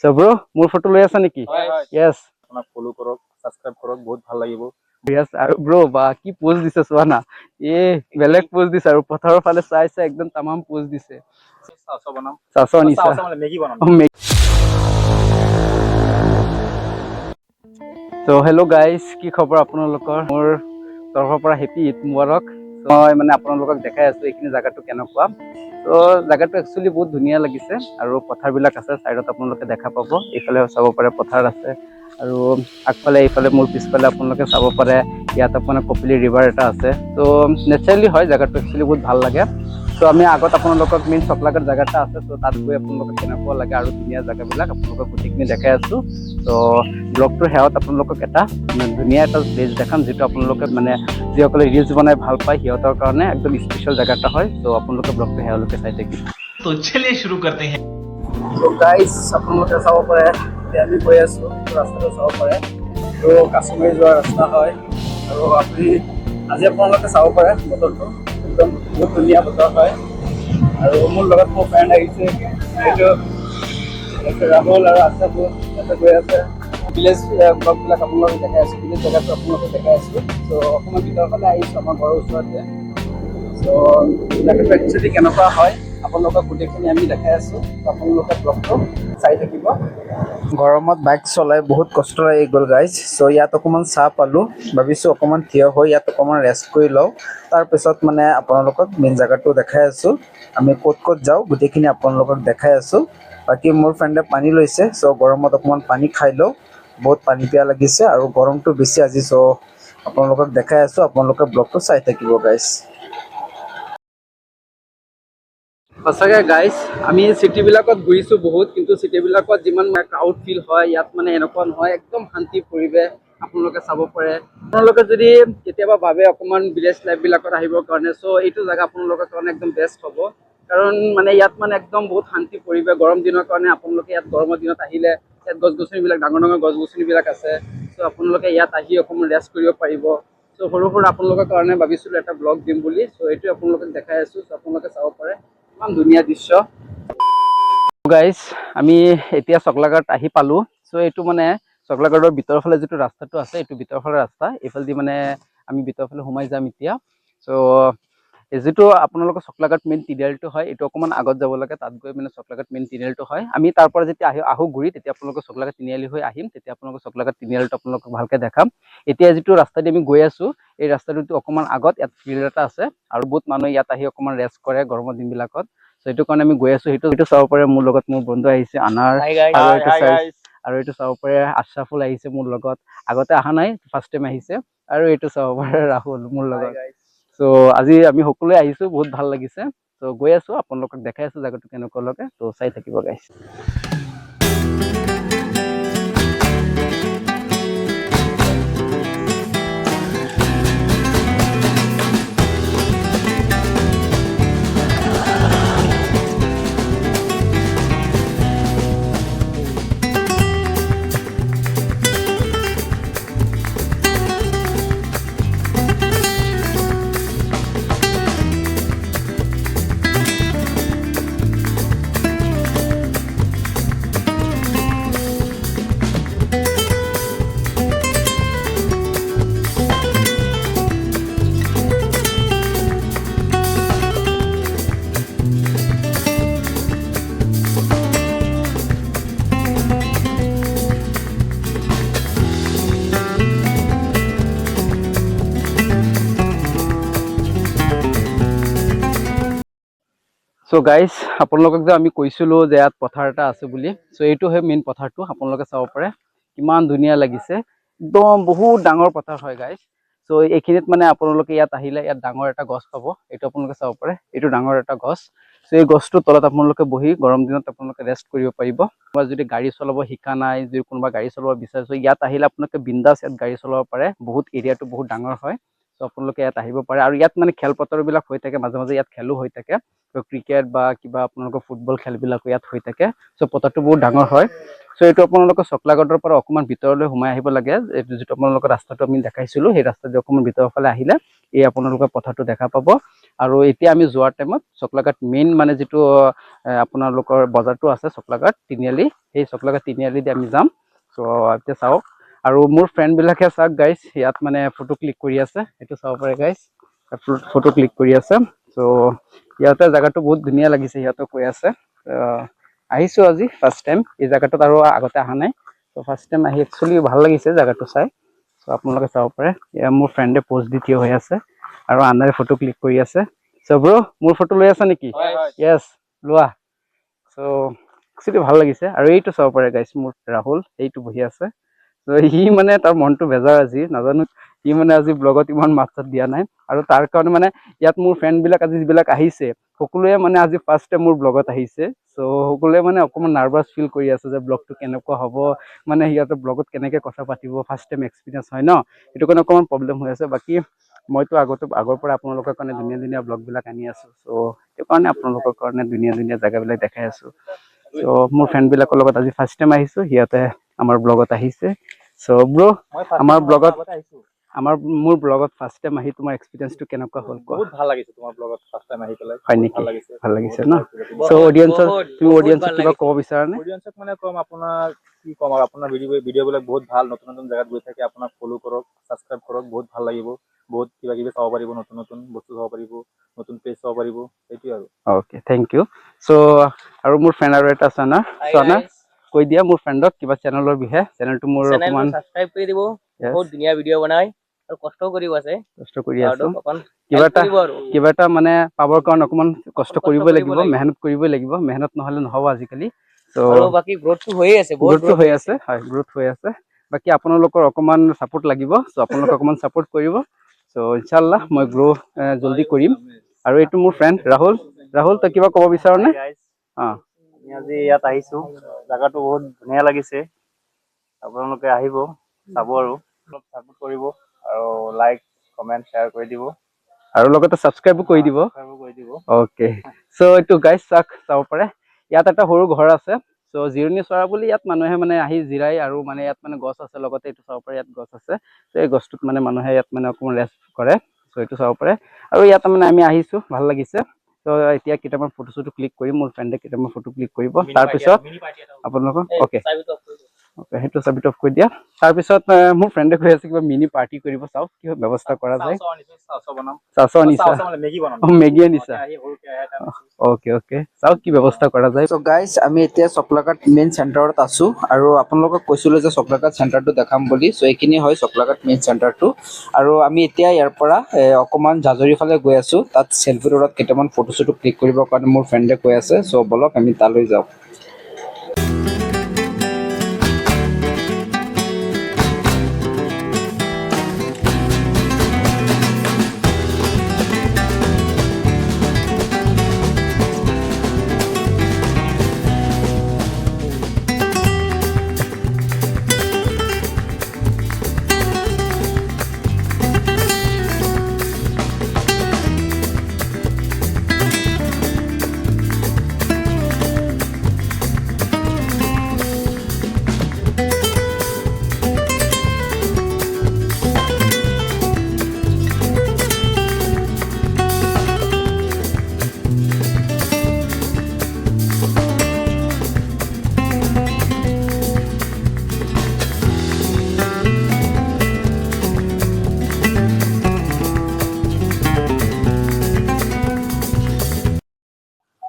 So bro, মোৰ photo লৈ আছা নেকি? Yes. আপোনাক ফলো কৰক, সাবস্ক্ৰাইব কৰক, বহুত ভাল লাগিব। Yes, আৰু bro বা কি পোজ দিছে চোৱা না। বেলেগ পোজ দিছে আৰু পথাৰৰ ফালে চাই একদম তামাম পোজ দিছে। চাওচা বনাম। চাওচা আনিছা? চাওচা মানে মেগী বনাম। So hello guys, কি খবৰ আপোনালোকৰ? মোৰ তৰফৰ পৰা হেপী ঈদ মুবাৰক। মই মানে আপোনালোকক দেখাই আছো এইখিনি জায়গাটো কেনেকুৱা। তো জায়গাটো একচুয়ালি বহুত ধুনীয়া লাগিছে আৰু পথাৰবিলাক আছে সাইডত আপোনালোকে দেখা পাব। এইফালে চাব পাৰে পথাৰ আছে আৰু আগফালে এইফালে মোৰ পিছফালে আপোনালোকে চাব পাৰে ইয়াত আপোনাৰ কপিলি ৰিভাৰ এটা আছে। তো নেচাৰেলি হয় জায়গাটো একচুয়ালি বহুত ভাল লাগে। তো আমি আগত আপোনালোকক মেইন চকলাঘাট জায়গাটা আছে, তো তাত গৈ আপোনালোকক কেনেকুৱা লাগে আৰু ধুনীয়া জায়গাবিলাক আপোনালোকক গোটেইখিনি দেখাই আছো। তো ব্লগটোৰ শেষত আপোনালোকক এটা ধুনীয়া এটা প্লেচ দেখাম, যিটো আপোনালোকে মানে যিসকলে ৰিলছ বনাই ভাল পায় সিহঁতৰ কাৰণে একদম স্পেচিয়েল জায়গা এটা হয়। তো আপোনালোকে ব্লগটো শেষলৈকে চাই থাকিব। तो चलिए शुरू करते हैं। তো গাইজ আপোনালোকে চাব পাৰে আমি গৈ আছো, ৰাস্তাটো চাব পাৰে। তো কাশ্মীৰ যোৱা ৰাস্তা হয় আৰু আজি আপোনালোকে চাব পাৰে বতৰটো একদম বহুত ধুনীয়া বতৰ হয়। আৰু মোৰ লগত মোৰ ফ্ৰেণ্ড আহিছে, এইটো ৰাহুল আৰু আশাটো ইয়াতে গৈ আছে। ভিলেজ ব্লগবিলাক আপোনালোকে দেখাই আছোঁ, ভিলেজ জেগাটো আপোনালোকে দেখাই আছোঁ। ত' অকণমান ভিতৰৰ ফালে আহিছোঁ আমাৰ ঘৰৰ ওচৰতে। ত' জেগাটো একচুৱেলি কেনেকুৱা হয় আপোনালোকক গোটেইখিনি আমি দেখাই আছোঁ। আপোনালোকে ব্লগটো চাই থাকিব। গৰমত বাইক চলাই বহুত কষ্ট হৈ গ'ল গাইজ। চ' ইয়াত অকণমান চাহ পালোঁ, ভাবিছোঁ অকণমান থিয় হৈ ইয়াত অকণমান ৰেষ্ট কৰি লওঁ। তাৰপিছত মানে আপোনালোকক মেইন জেগাটো দেখাই আছোঁ। আমি ক'ত ক'ত যাওঁ গোটেইখিনি আপোনালোকক দেখাই আছোঁ। বাকী মোৰ ফ্ৰেণ্ডে পানী লৈছে, চ' গৰমত অকণমান পানী খাই লওঁ, বহুত পানী পিয়াহ লাগিছে আৰু গৰমটো বেছি আজি। চ' আপোনালোকক দেখাই আছোঁ, আপোনালোকে ব্লগটো চাই থাকিব গাইজ। সঁচাকৈ গাইজ আমি চিটিবিলাকত ঘূৰিছোঁ বহুত, কিন্তু চিটিবিলাকত যিমান ক্ৰাউড ফিল হয় ইয়াত মানে এনেকুৱা নহয়, একদম শান্তি পৰিৱেশ আপোনালোকে চাব পাৰে। আপোনালোকে যদি কেতিয়াবা ভাবে অকণমান ভিলেজ লাইফবিলাকত আহিবৰ কাৰণে, চ' এইটো জেগা আপোনালোকৰ কাৰণে একদম বেষ্ট হ'ব। কাৰণ মানে ইয়াত মানে একদম বহুত শান্তি পৰিৱেশ। গৰম দিনৰ কাৰণে আপোনালোকে ইয়াত গৰমৰ দিনত আহিলে ইয়াত গছ গছনিবিলাক ডাঙৰ ডাঙৰ গছ গছনিবিলাক আছে। চ' আপোনালোকে ইয়াত আহি অকণমান ৰেষ্ট কৰিব পাৰিব। চ' সৰু সৰু আপোনালোকৰ কাৰণে ভাবিছিলোঁ এটা ব্লগ দিম বুলি। চ' এইটোৱে আপোনালোকক দেখাই আছোঁ, চ' আপোনালোকে চাব পাৰে ইমান ধুনীয়া দৃশ্য। গাইজ আমি এতিয়া চকলাঘাট আহি পালোঁ। চ' এইটো মানে চকলাঘাটৰ ভিতৰৰ ফালে যিটো ৰাস্তাটো আছে, এইটো ভিতৰৰ ফালে ৰাস্তা। এইফালেদি মানে আমি ভিতৰৰ ফালে সোমাই যাম এতিয়া। চ' যিটো আপোনালোকৰ চকলাঘাট মেইন টিনিআলিটো হয়, এইটো অকণমান আগত যাব লাগে। তাত গৈ মানে চকলাঘাট মেইন টিনিআলিটো হয়। আমি তাৰ পৰা যেতিয়া আহোঁ ঘূৰি, তেতিয়া আপোনালোকৰ চকলাঘাট তিনিআলি হৈ আহিম। তেতিয়া আপোনালোকৰ চকলাঘাট তিনিআলিটো আপোনালোকক ভালকৈ দেখাম। এতিয়া যিটো ৰাস্তাদি আমি গৈ আছোঁ, এই ৰাস্তাটোতো অকণমান আগত ইয়াত ফিল্ড এটা আছে আৰু বহুত মানুহে ইয়াত আহি অকণমান ৰেষ্ট কৰে গৰমৰ দিনবিলাকত। চ' সেইটো কাৰণে আমি গৈ আছোঁ। সেইটো চাব পাৰে মোৰ লগত মোৰ বন্ধু আহিছে আনাৰ, আৰু এইটো চাব পাৰে আশ্ৰাফুল আহিছে মোৰ লগত। আগতে অহা নাই, ফাৰ্ষ্ট টাইম আহিছে। আৰু এইটো চাব পাৰে ৰাহুল মোৰ লগত। চ' আজি আমি সকলোৱে আহিছোঁ, বহুত ভাল লাগিছে। চ' গৈ আছোঁ, আপোনালোকক দেখাই আছোঁ জেগাটো কেনেকুৱা লাগে। ত' চাই থাকিব গাইজ। চ' গাইজ আপোনালোকক যে আমি কৈছিলোঁ যে ইয়াত পথাৰ এটা আছে বুলি, চ' এইটো হয় মেইন পথাৰটো। আপোনালোকে চাব পাৰে কিমান ধুনীয়া লাগিছে, একদম বহুত ডাঙৰ পথাৰ হয় গাইজ। চ' এইখিনিত মানে আপোনালোকে ইয়াত আহিলে ইয়াত ডাঙৰ এটা গছ পাব, এইটো আপোনালোকে চাব পাৰে। এইটো ডাঙৰ এটা গছ। চ' এই গছটোৰ তলত আপোনালোকে বহি গৰম দিনত আপোনালোকে ৰেষ্ট কৰিব পাৰিব। কোনোবা যদি গাড়ী চলাব শিকা নাই, যদি কোনোবা গাড়ী চলাব বিচাৰিছে, ইয়াত আহিলে আপোনালোকে বিন্দাছ ইয়াত গাড়ী চলাব পাৰে। বহুত এৰিয়াটো বহুত ডাঙৰ হয়। চ' আপোনালোকে ইয়াত আহিব পাৰে। আৰু ইয়াত মানে খেলপথাৰবিলাক হৈ থাকে, মাজে মাজে ইয়াত খেলো হৈ থাকে। ক্ৰিকেট বা কিবা আপোনালোকৰ ফুটবল খেলবিলাকো ইয়াত হৈ থাকে। চ' পথাৰটো বহুত ডাঙৰ হয়। চ' এইটো আপোনালোকৰ চকলাঘাটৰ পৰা অকণমান ভিতৰলৈ সোমাই আহিব লাগে। এইটো যিটো আপোনালোকৰ ৰাস্তাটো আমি দেখাইছিলোঁ, সেই ৰাস্তাটো অকণমান ভিতৰৰ ফালে আহিলে এই আপোনালোকৰ পথাৰটো দেখা পাব। আৰু এতিয়া আমি যোৱাৰ টাইমত চকলাঘাট মেইন মানে যিটো আপোনালোকৰ বজাৰটো আছে চকলাঘাট তিনিআলি, সেই চকলাঘাট তিনিআলিতে আমি যাম। চ' এতিয়া চাওক, আৰু মোৰ ফ্ৰেণ্ডবিলাকে চাওক গাইজ, ইয়াত মানে ফটো ক্লিক কৰি আছে, এইটো চাব পাৰে গাইজ, ফটো ক্লিক কৰি আছে। চ' ইয়াতে জেগাটো বহুত ধুনীয়া লাগিছে, সিহঁতে কৈ আছে। আহিছোঁ আজি ফাৰ্ষ্ট টাইম এই জেগাটোত, আৰু আগতে অহা নাই। চ' ফাৰ্ষ্ট টাইম আহি একচুৱেলি ভাল লাগিছে জেগাটো চাই। চ' আপোনালোকে চাব পাৰে, এয়া মোৰ ফ্ৰেণ্ডে প'ষ্ট দি থিয় হৈ আছে আৰু আনাৰে ফটো ক্লিক কৰি আছে। চ' ব্ৰ, মোৰ ফটো লৈ আছা নেকি? য়েছ, লোৱা। চ' একচুৱেলি ভাল লাগিছে। আৰু এইটো চাব পাৰে গাইছ, মোৰ ৰাহুল এইটো বহি আছে। চ' সি মানে তাৰ মনটো বেজাৰ আজি, নাজানো সি মানে আজি ব্লগত ইমান মাত চাত দিয়া নাই, আৰু তাৰ কাৰণে মানে ইয়াত মোৰ ফ্ৰেণ্ডবিলাক আজি যিবিলাক আহিছে সকলোৱে মানে আজি ফাৰ্ষ্ট টাইম মোৰ ব্লগত আহিছে। চ' সকলোৱে মানে অকণমান নাৰ্ভাছ ফিল কৰি আছে যে ব্লগটো কেনেকুৱা হ'ব, মানে সিহঁতে ব্লগত কেনেকৈ কথা পাতিব, ফাৰ্ষ্ট টাইম এক্সপিৰিয়েঞ্চ হয় ন, সেইটো কাৰণে অকণমান প্ৰব্লেম হৈ আছে। বাকী মইতো আগৰ পৰা আপোনালোকৰ কাৰণে ধুনীয়া ধুনীয়া ব্লগবিলাক আনি আছোঁ। চ' সেইটো কাৰণে আপোনালোকৰ কাৰণে ধুনীয়া ধুনীয়া জেগাবিলাক দেখাই আছোঁ। চ' মোৰ ফ্ৰেণ্ডবিলাকৰ লগত আজি ফাৰ্ষ্ট টাইম আহিছোঁ, সিহঁতে আমাৰ ব্লগত আহিছে। চ' ব্ৰ, আমাৰ ব্লগত মোৰ ব্লগত ফাৰ্ষ্ট টাইম আহি তোমাৰ এক্সপিৰিয়েঞ্চটো কেনেকুৱা হ'ল? বহুত ভাল লাগিছে তোমাৰ ব্লগত ফাৰ্ষ্ট টাইম আহি পেলাই। হয় নেকি? ভাল লাগিছে ন? চ' তুমি অডিয়েঞ্চক কিবা ক'ব বিচাৰানে? অডিয়েঞ্চক মানে ক'ম, আপোনাৰ কি ক'ম আৰু, আপোনাৰ ভিডিঅ'বিলাক বহুত ভাল, নতুন নতুন জেগাত গৈ থাকে, আপোনাক ফ'ল' কৰক, ছাবস্ক্ৰাইব কৰক, বহুত ভাল লাগিব। বহুত কিবা কিবি চাব পাৰিব, নতুন নতুন বস্তু চাব পাৰিব, নতুন প্লেচ চাব পাৰিব, সেইটোৱে আৰু। Okay, thank U. চ' আৰু মোৰ ফ্ৰেণ্ড আৰু এটা আছে না, চোৱানা, কৈ দিয়া মোৰ ফ্ৰেণ্ডক কিবা চেনেলৰ বিষয়ে। চেনেলটো মোৰ অকণমান সাবস্ক্ৰাইব কৰি দিব, বহুত ধুনীয়া ভিডিঅ' বনাই আৰু কষ্ট কৰিব আছে, কষ্ট কৰি আছোঁ। কিবা এটা মানে পাবৰ কাৰণে অকণমান কষ্ট কৰিবই লাগিব, মেহনত কৰিবই লাগিব, মেহনত নহ'লে নহ'ব আজিকালি। আৰু বাকী গ্ৰোথটো হৈয়ে আছে, বহুত গ্ৰোথটো হৈ আছে, হয়, গ্ৰোথ হৈ আছে। বাকী আপোনালোকৰ অকণমান ছাপোৰ্ট লাগিব। চ' আপোনালোকে অকণমান ছাপোৰ্ট কৰিব। চ' ইনশাল্লাহ মই গ্ৰ' জল্দি কৰিম। আৰু এইটো মোৰ ফ্ৰেণ্ড ৰাহুল। ৰাহুল, তই কিবা ক'ব বিচাৰনে? অঁ, আমি আজি ইয়াত আহিছোঁ, জেগাটো বহুত ধুনীয়া লাগিছে। আপোনালোকে আহিব, চাব আৰু অলপ ছাপোৰ্ট কৰিব, আৰু লাইক কমেণ্ট শ্বেয়াৰ কৰি দিব, আৰু লগতে ছাবস্ক্ৰাইবো কৰি দিব। অ'কে, চ' এইটো গাইজ চাব পাৰে, ইয়াত এটা সৰু ঘৰ আছে। চ' জিৰণি চৰা বুলি ইয়াত মানুহে মানে আহি জিৰাই, আৰু মানে ইয়াত মানে গছ আছে, লগতে এইটো চাব পাৰে ইয়াত গছ আছে। চ' এই গছটোত মানে মানুহে ইয়াত মানে অকণমান ৰেষ্ট কৰে। চ' এইটো চাব পাৰে। আৰু ইয়াত মানে আমি আহিছোঁ, ভাল লাগিছে। চ' এতিয়া কেইটামান ফটো চটো ক্লিক কৰিম, মোৰ ফ্ৰেণ্ডে কেইটামান ফটো ক্লিক কৰিব। তাৰপিছত আপোনালোকৰ অ'কে, সেইটো চাবিট অফ কৰি দিয়া। তাৰপিছত মোৰ ফ্ৰেণ্ডে কৈ আছে কিবা মিনি পাৰ্টি কৰিব, চাওক কি ব্যৱস্থা কৰা যায়। চাও আনিছা, মেগী আনিছা। অ'কে অ'কে, চাওক কি ব্যৱস্থা কৰা যায়। চ' গাইজ, আমি এতিয়া চকলাঘাট মেইন চেণ্টাৰত আছোঁ, আৰু আপোনালোকক কৈছিলোঁ যে চকলাঘাট চেণ্টাৰটো দেখাম বুলি। চ' এইখিনি হয় চকলাঘাট মেইন চেণ্টাৰটো। আৰু আমি এতিয়া ইয়াৰ পৰা অকণমান জাজৰিৰ ফালে গৈ আছোঁ। তাত চেল্ফি ৰোডত কেইটামান ফটো চটো ক্লিক কৰিবৰ কাৰণে মোৰ ফ্ৰেণ্ডে কৈ আছে। চ' ব'লক আমি তালৈ যাওঁ।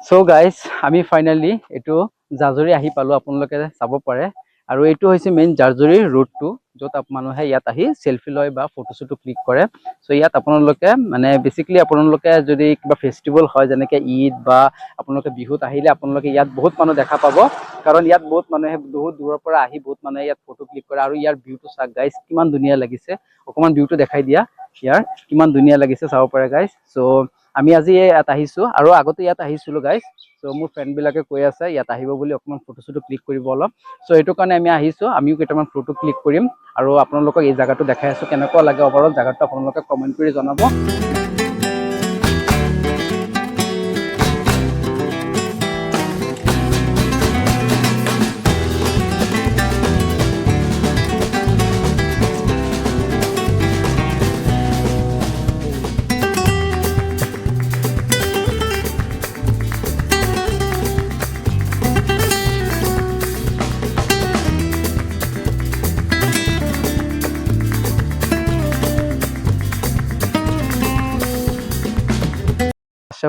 চ' গাইজ, আমি ফাইনেলি এইটো জাজৰি আহি পালোঁ, আপোনালোকে চাব পাৰে। আৰু এইটো হৈছে মেইন জাজৰি ৰোডটো, য'ত মানুহে ইয়াত আহি চেল্ফি লয় বা ফটো চটো ক্লিক কৰে। চ' ইয়াত আপোনালোকে মানে বেচিকেলি আপোনালোকে যদি কিবা ফেষ্টিভেল হয়, যেনেকৈ ঈদ বা আপোনালোকে বিহুত আহিলে আপোনালোকে ইয়াত বহুত মানুহ দেখা পাব। কাৰণ ইয়াত বহুত মানুহে বহুত দূৰৰ পৰা আহি বহুত মানুহে ইয়াত ফটো ক্লিক কৰে। আৰু ইয়াৰ ভিউটো চাওক গাইজ, কিমান ধুনীয়া লাগিছে। অকণমান ভিউটো দেখাই দিয়া, ইয়াৰ কিমান ধুনীয়া লাগিছে, চাব পাৰে গাইজ। চ' আমি আজি ইয়াত আহিছোঁ, আৰু আগতে ইয়াত আহিছিলোঁ গাইজ। চ' মোৰ ফ্ৰেণ্ডবিলাকে কৈ আছে ইয়াত আহিব বুলি, অকণমান ফটো চটো ক্লিক কৰিব অলপ। চ' সেইটো কাৰণে আমি আহিছোঁ, আমিও কেইটামান ফটো ক্লিক কৰিম, আৰু আপোনালোকক এই জেগাটো দেখাই আছোঁ। কেনেকুৱা লাগে অভাৰঅল জেগাটো আপোনালোকে কমেণ্ট কৰি জনাব।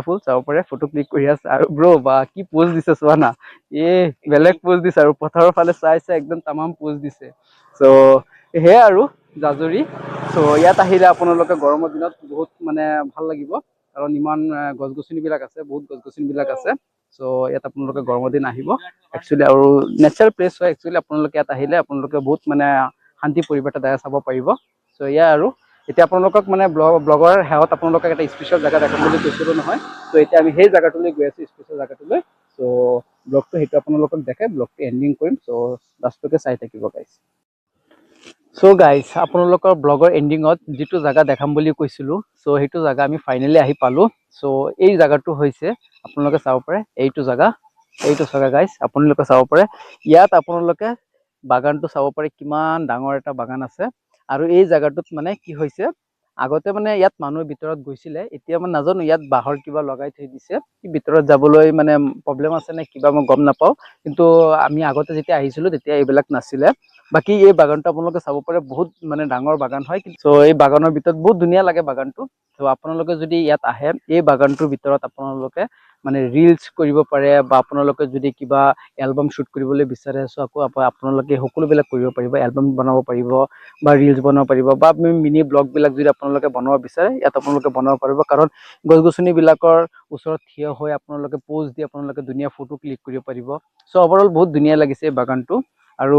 ফুল চাব পাৰে ফটো ক্লিক কৰি আছে আৰু ব্ৰ বা কি পোজ দিছে চোৱা না বেলেগ পোজ দিছে আৰু পথাৰৰ ফালে চাই একদম তামাম পোজ দিছে চ' সেয়াই আৰু জাজৰি চ' ইয়াত আহিলে আপোনালোকে গৰমৰ দিনত বহুত মানে ভাল লাগিব কাৰণ ইমান গছ গছনিবিলাক আছে বহুত গছ গছনিবিলাক আছে চ' ইয়াত আপোনালোকে গৰমৰ দিন আহিব একচুৱেলি আৰু নেচাৰেল প্লেচ হয় একচুৱেলি আপোনালোকে ইয়াত আহিলে আপোনালোকে বহুত মানে শান্তি পৰিৱেশ এটা চাব পাৰিব চ' এয়া আৰু এতিয়া আপোনালোকক মানে ব্লগৰ সেৱত আপোনালোকক এটা স্পেচিয়েল জেগা দেখাম বুলি কৈছিলোঁ নহয় চ' এতিয়া আমি সেই জেগাটোলৈ গৈ আছোঁ স্পেচিয়েল জেগাটোলৈ চ' ব্লগটো সেইটো আপোনালোকক দেখাই ব্লগটো এণ্ডিং কৰিম চ' লাষ্টলৈকে চাই থাকিব গাইজ চ' গাইজ আপোনালোকৰ ব্লগৰ এণ্ডিঙত যিটো জেগা দেখাম বুলি কৈছিলোঁ চ' সেইটো জেগা আমি ফাইনেলি আহি পালোঁ চ' এই জেগাটো হৈছে আপোনালোকে চাব পাৰে এইটো জেগা গাইজ আপোনালোকে চাব পাৰে ইয়াত আপোনালোকে বাগানটো চাব পাৰে কিমান ডাঙৰ এটা বাগান আছে আৰু এই জেগাটোত মানে কি হৈছে আগতে মানে ইয়াত মানুহ ভিতৰত গৈছিলে এতিয়া মানে নাজানো ইয়াত বাঁহৰ কিবা লগাই থৈ দিছে ভিতৰত যাবলৈ মানে প্ৰব্লেম আছে নে কিবা মই গম নাপাওঁ কিন্তু আমি আগতে যেতিয়া আহিছিলোঁ তেতিয়া এইবিলাক নাছিলে বাকী এই বাগানটো আপোনালোকে চাব পাৰে বহুত মানে ডাঙৰ বাগান হয় চ' এই বাগানৰ ভিতৰত বহুত ধুনীয়া লাগে বাগানটো চ' আপোনালোকে যদি ইয়াত আহে এই বাগানটোৰ ভিতৰত আপোনালোকে মানে ৰিলচ কৰিব পাৰে বা আপোনালোকে যদি কিবা এলবাম শ্বুট কৰিবলৈ বিচাৰে চ' আকৌ আপোনালোকে সকলোবিলাক কৰিব পাৰিব এলবাম বনাব পাৰিব বা ৰিলচ বনাব পাৰিব বা মিনি ব্লগবিলাক যদি আপোনালোকে বনাব বিচাৰে ইয়াত আপোনালোকে বনাব পাৰিব কাৰণ গছ গছনিবিলাকৰ ওচৰত থিয় হৈ আপোনালোকে প'জ দি আপোনালোকে ধুনীয়া ফটো ক্লিক কৰিব পাৰিব চ' অভাৰঅল বহুত ধুনীয়া লাগিছে এই বাগানটো আৰু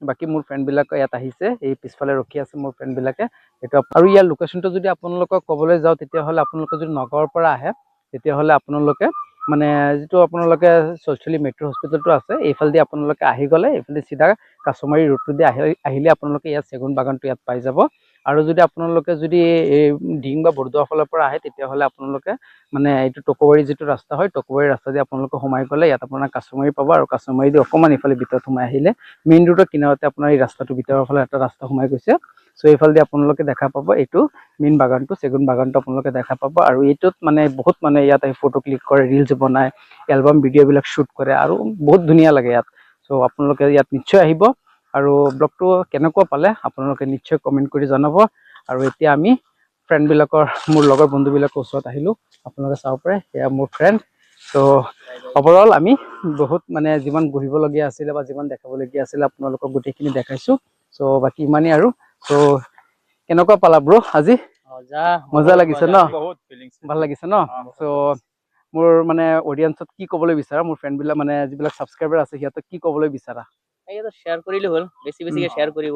বাকী মোৰ ফ্ৰেণ্ডবিলাকে ইয়াত আহিছে এই পিছফালে ৰখি আছে মোৰ ফ্ৰেণ্ডবিলাকে এইটো আৰু ইয়াৰ লোকেশ্যনটো যদি আপোনালোকক ক'বলৈ যাওঁ তেতিয়াহ'লে আপোনালোকে যদি নগাঁৱৰ পৰা আহে তেতিয়াহ'লে আপোনালোকে মানে যিটো আপোনালোকে চৈচলি মেট্ৰ' হস্পিটেলটো আছে এইফালেদি আপোনালোকে আহি গ'লে এইফালে চিধা কাছমাৰী ৰোডটো দি আহিলে আপোনালোকে ইয়াত চেগুন বাগানটো ইয়াত পাই যাব আৰু যদি আপোনালোকে যদি এই ডিং বা বৰদোৱা ফালৰ পৰা আহে তেতিয়াহ'লে আপোনালোকে মানে এইটো টকৌবাৰী যিটো ৰাস্তা হয় টকৌবাৰী ৰাস্তা দি আপোনালোকে সোমাই গ'লে ইয়াত আপোনাৰ কাছমাৰী পাব আৰু কাছমাৰী দি অকণমান ইফালে ভিতৰত সোমাই আহিলে মেইন ৰোডৰ কিনাৰতে আপোনাৰ এই ৰাস্তাটো ভিতৰৰ ফালে এটা ৰাস্তা সোমাই গৈছে চ' এইফালেদি আপোনালোকে দেখা পাব এইটো মেইন বাগানটো চেগুন বাগানটো আপোনালোকে দেখা পাব আৰু এইটোত মানে বহুত মানে ইয়াত আহি ফটো ক্লিক কৰে ৰিলচ বনায় এলবাম ভিডিঅ'বিলাক শ্বুট কৰে আৰু বহুত ধুনীয়া লাগে ইয়াত চ' আপোনালোকে ইয়াত নিশ্চয় আহিব আৰু ব্লগটো কেনেকুৱা পালে আপোনালোকে নিশ্চয় কমেণ্ট কৰি জনাব আৰু এতিয়া আমি ফ্ৰেণ্ডবিলাকৰ মোৰ লগৰ বন্ধুবিলাকৰ ওচৰত আহিলোঁ আপোনালোকে চাব পাৰে এয়া মোৰ ফ্ৰেণ্ড চ' অভাৰঅল আমি বহুত মানে যিমান ঘূৰিবলগীয়া আছিলে বা যিমান দেখাবলগীয়া আছিলে আপোনালোকক গোটেইখিনি দেখাইছোঁ চ' বাকী ইমানেই আৰু চ' কেনেকুৱা পালা ব্ৰ আজি মজা লাগিছে ন বহুত ফিলিংছ ভাল লাগিছে ন চ' মোৰ মানে অডিয়েঞ্চত কি ক'বলৈ বিচাৰা মোৰ ফ্ৰেণ্ডবিলাক মানে যিবিলাক ছাবস্ক্ৰাইবাৰ আছে সিহঁতক কি ক'বলৈ বিচাৰা শ্বেয়াৰ কৰিলে হ'ল বেছিকে শ্বেয়াৰ কৰিব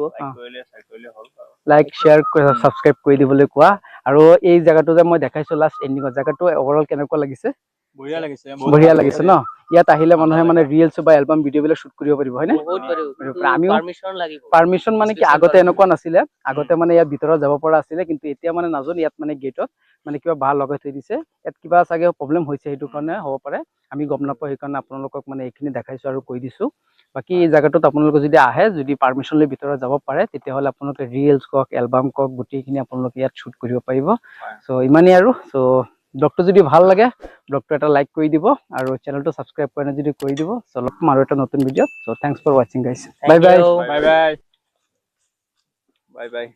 লাইক শ্বেয়াৰ ছাবস্ক্ৰাইব কৰি দিবলৈ কোৱা আৰু এই জেগাটো যে মই দেখাইছোঁ লাষ্ট এণ্ডিঙত জেগাটো অভাৰঅল কেনেকুৱা লাগিছে বঢ়িয়া লাগিছে ন ইয়াত আহিলে মানুহে মানে ৰিলচ বা এলবাম ভিডিঅ'বিলাক শ্বুট কৰিব পাৰিব হয়নে আমিও পাৰ্মিশ্যন মানে কি আগতে এনেকুৱা নাছিলে আগতে মানে ইয়াত ভিতৰত যাব পৰা আছিলে কিন্তু এতিয়া মানে নাজানো ইয়াত মানে গেটত মানে কিবা বাঁহ লগাই থৈ দিছে ইয়াত কিবা চাগে প্ৰব্লেম হৈছে সেইটো কাৰণে হ'ব পাৰে আমি গম নাপাওঁ সেইকাৰণে আপোনালোকক মানে এইখিনি দেখাইছোঁ আৰু কৈ দিছোঁ বাকী এই জেগাটোত আপোনালোকে যদি আহে যদি পাৰ্মিশ্যন লৈ ভিতৰত যাব পাৰে তেতিয়াহ'লে আপোনালোকে ৰিলচ কওক এলবাম কওক গোটেইখিনি আপোনালোকে ইয়াত শ্বুট কৰিব পাৰিব চ' ইমানেই আৰু চ' ব্লগটো যদি ভাল লাগে ব্লগটো এটা লাইক কৰি দিব আৰু চেনেলটো ছাবস্ক্ৰাইব কৰা নাই যদি কৰি দিব চ' লগ পাম আৰু এটা নতুন ভিডিঅ' চ' থেংকছ ফৰ ৱাচিং গাইছ বাই বাই বাই বাই